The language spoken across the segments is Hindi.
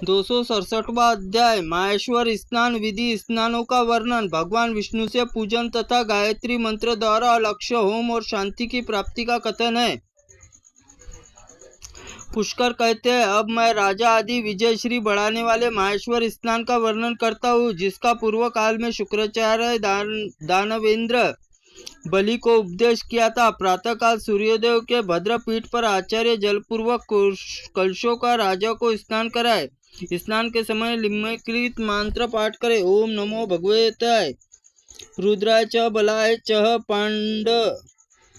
267वां अध्याय माहेश्वर स्नान विधि। स्नानों का वर्णन। भगवान विष्णु से पूजन तथा गायत्री मंत्र द्वारा लक्ष्य होम और शांति की प्राप्ति का कथन है। पुष्कर कहते हैं, अब मैं राजा आदि विजय श्री बढ़ाने वाले माहेश्वर स्नान का वर्णन करता हूँ, जिसका पूर्व काल में शुक्राचार्य दानवेंद्र बलि को उपदेश किया था। प्रातः काल सूर्योदय के भद्र पीठ पर आचार्य जलपूर्वक कलशों का राजा को स्नान कराए। स्नान के समय लिम्नकृत मंत्र पाठ करे। ओम नमो भगवताय रुद्राय च बलाय च पांड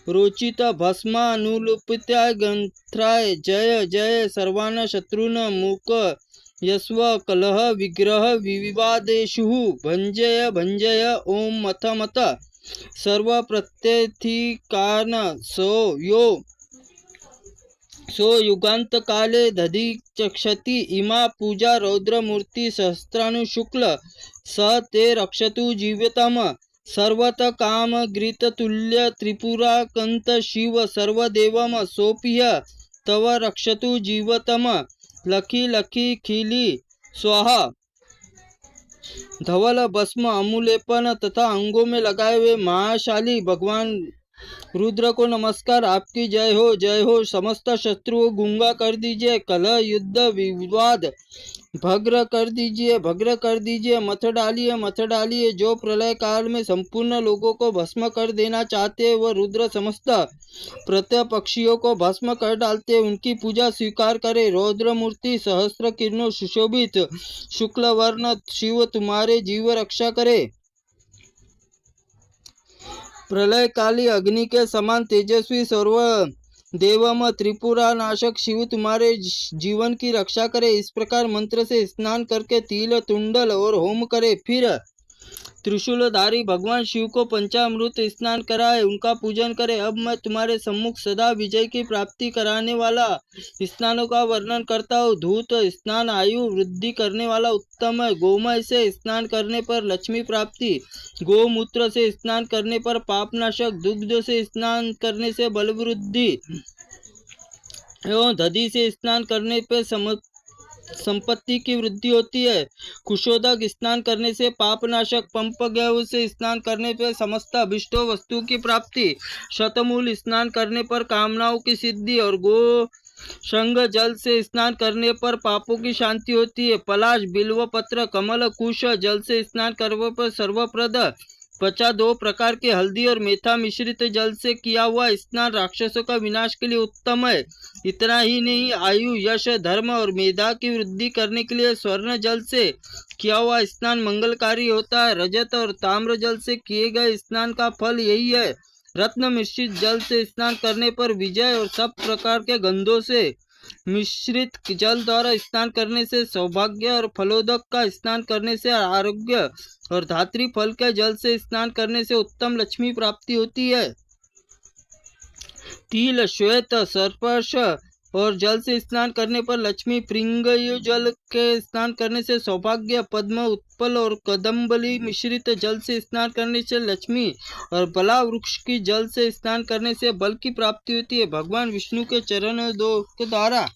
रोचित भस्मानुलुपिताय गंथ्राय जय जय सर्वान शत्रुन मूक यस्व कलह विग्रह विवादेषु भंजय भंजय ओम मथ मथ सर्व प्रत्यथिकान सो युगांत काले दधिक्षति इमा पूजा रौद्रमूर्ति सहस्रानुशुक्ल स ते रक्षतु जीवतम सर्वत काम गृत तुल्य त्रिपुराकंत शिव सर्वदेवम सोप्य तव रक्षतु जीवतम लखी लखी खिली स्वाहा। धवल भस्म अमूलेपन तथा अंगों में लगाए हुए महाशाली भगवान रुद्र को नमस्कार। आपकी जय हो। समस्त शत्रुओं गुंगा कर दीजिए। कलह युद्ध विवाद भग्र कर दीजिए। मत डालिए। जो प्रलय काल में संपूर्ण लोगों को भस्म कर देना चाहते हैं, वह रुद्र समस्त प्रत्यय पक्षियों को भस्म कर डालते हैं। उनकी पूजा स्वीकार करे। रौद्र मूर्ति सहस्त्र किरणों सुशोभित शुक्ल वर्ण शिव तुम्हारे जीव रक्षा करे। प्रलय काली अग्नि के समान तेजस्वी सर्व देवम त्रिपुरा नाशक शिव तुम्हारे जीवन की रक्षा करे। इस प्रकार मंत्र से स्नान करके तिल तुंडल और होम करे। फिर त्रिशूलधारी भगवान शिव को पंचामृत स्नान कराए, उनका पूजन करे। अब मैं तुम्हारे सम्मुख सदा विजय की प्राप्ति कराने वाला स्नानों का वर्णन करता हूँ। धूत स्नान आयु वृद्धि करने वाला उत्तम है। गोमय से स्नान करने पर लक्ष्मी प्राप्ति, गोमूत्र से स्नान करने पर पापनाशक, दुग्ध से स्नान करने से बल वृद्धि एवं दधि से स्नान करने पर संपत्ति की वृद्धि होती है। कुशोदक स्नान करने से पापनाशक, पंपगव्य से स्नान करने पर समस्त अभिष्टो वस्तु की प्राप्ति, शतमूल स्नान करने पर कामनाओं की सिद्धि और गो शंग जल से स्नान करने पर पापों की शांति होती है। पलाश, बिल्व पत्र, कमल, कुश जल से स्नान करने पर सर्वप्रद 52 प्रकार के हल्दी और मेथा मिश्रित जल से किया हुआ स्नान राक्षसों का विनाश के लिए उत्तम है। इतना ही नहीं, आयु यश धर्म और मेधा की वृद्धि करने के लिए स्वर्ण जल से किया हुआ स्नान मंगलकारी होता है। रजत और ताम्र जल से किए गए स्नान का फल यही है। रत्न मिश्रित जल से स्नान करने पर विजय और सब प्रकार के गंधों से मिश्रित जल द्वारा स्नान करने से सौभाग्य और फलोदक का स्नान करने से आरोग्य और धात्री फल के जल से स्नान करने से उत्तम लक्ष्मी प्राप्ति होती है। तिल, श्वेत, सर्पश और जल से स्नान करने पर लक्ष्मी, प्रिंगयु जल के स्नान करने से सौभाग्य, पद्म, उत्पल और कदम्बली मिश्रित जल से स्नान करने से लक्ष्मी और बला वृक्ष की जल से स्नान करने से बल की प्राप्ति होती है। भगवान विष्णु के चरण के द्वारा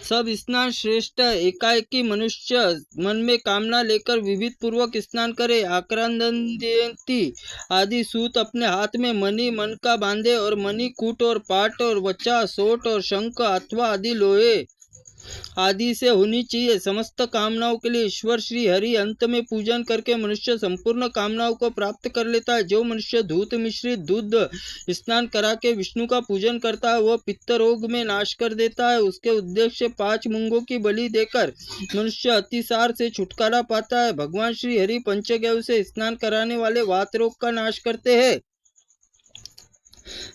सब स्नान श्रेष्ठ। एकाएकी मनुष्य मन में कामना लेकर विविध पूर्वक स्नान करे। आक्रांदयंती आदि सूत अपने हाथ में मणि मन का बांधे और मणि कूट और पाट और वचा, सोट और शंख अथवा आदि लोहे आदि से होनी चाहिए। समस्त कामनाओं के लिए ईश्वर श्री हरि अंत में पूजन करके मनुष्य संपूर्ण कामनाओं को प्राप्त कर लेता है। जो मनुष्य दूध मिश्रित दूध स्नान करा के विष्णु का पूजन करता है, वह पित्त रोग में नाश कर देता है। उसके उद्देश्य 5 मूंगों की बलि देकर मनुष्य अतिसार से छुटकारा पाता है। भगवान श्री हरि पंचगव्य से स्नान कराने वाले वात रोग का नाश करते हैं।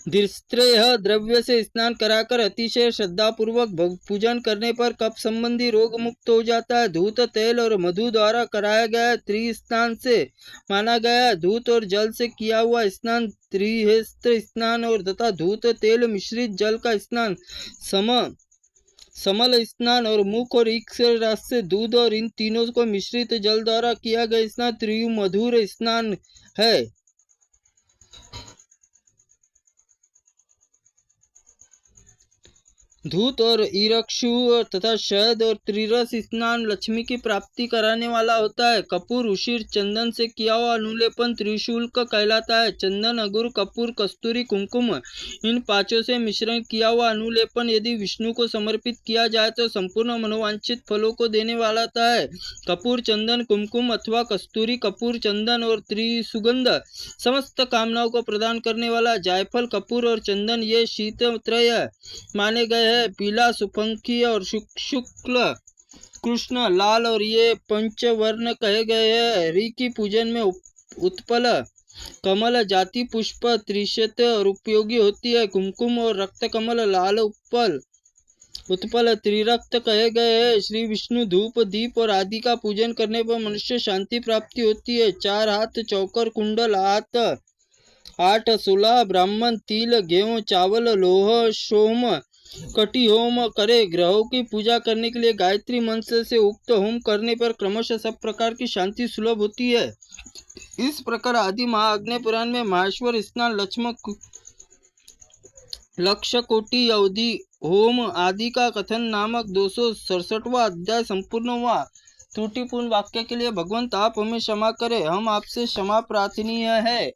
धृष्टेय द्रव्य से स्नान कराकर अतिशय श्रद्धापूर्वक पूजन करने पर कफ संबंधी रोग मुक्त हो जाता है। धूत, तेल और मधु द्वारा कराया गया त्रिस्नान से माना गया। धूत और जल से किया हुआ स्नान त्रिहेस्त्र स्नान और तथा धूत तेल मिश्रित जल का स्नान समल स्नान और मुख और इक्ष रस से दूध और इन तीनों को मिश्रित जल द्वारा किया गया स्नान त्रिमधुर स्नान है। धूत और ईरक्षु तथा शहद और त्रिरस स्नान लक्ष्मी की प्राप्ति कराने वाला होता है। कपूर, उशीर, चंदन से किया हुआ अनुलेपन त्रिशुल्क कहलाता है। चंदन, अगुर, कपूर, कस्तूरी, कुमकुम, इन पांचों से मिश्रण किया हुआ अनुलेपन यदि विष्णु को समर्पित किया जाए तो संपूर्ण मनोवांछित फलों को देने वाला होता है। कपूर, चंदन, कुमकुम अथवा कस्तूरी, कपूर, चंदन और त्रिसुगंध समस्त कामनाओं को प्रदान करने वाला। जायफल, कपूर और चंदन ये शीत त्रय माने गए हैं। पीला, सुपंखी और शुक्ल, कृष्ण, लाल और ये पंचवर्ण कहे गए हैं। री की पूजन में उत्पल, कमल जाति पुष्प त्रिशत और उपयोगी होती है। कुमकुम और रक्त कमल, लाल उत्पल त्रिरक्त कहे गए हैं। श्री विष्णु धूप, दीप और आदि का पूजन करने पर मनुष्य शांति प्राप्ति होती है। 4 हाथ, चौकर, कुंडल, हाथ 8, 16, ब्राह्मण, तिल, गेहूं, चावल, लोह, सोम, कटी होम करे। ग्रहों की पूजा करने के लिए गायत्री मंत्र से उक्त होम करने पर क्रमशः सब प्रकार की शांति सुलभ होती है। इस प्रकार आदि महाअग्नि पुराण में माहेश्वर स्नान, लक्ष कोटि अवधि होम आदि का कथन नामक 267वां अध्याय संपूर्ण हुआ। त्रुटिपूर्ण वाक्य के लिए भगवंत आप हमें क्षमा करें, हम आपसे क्षमा प्रार्थनीय है।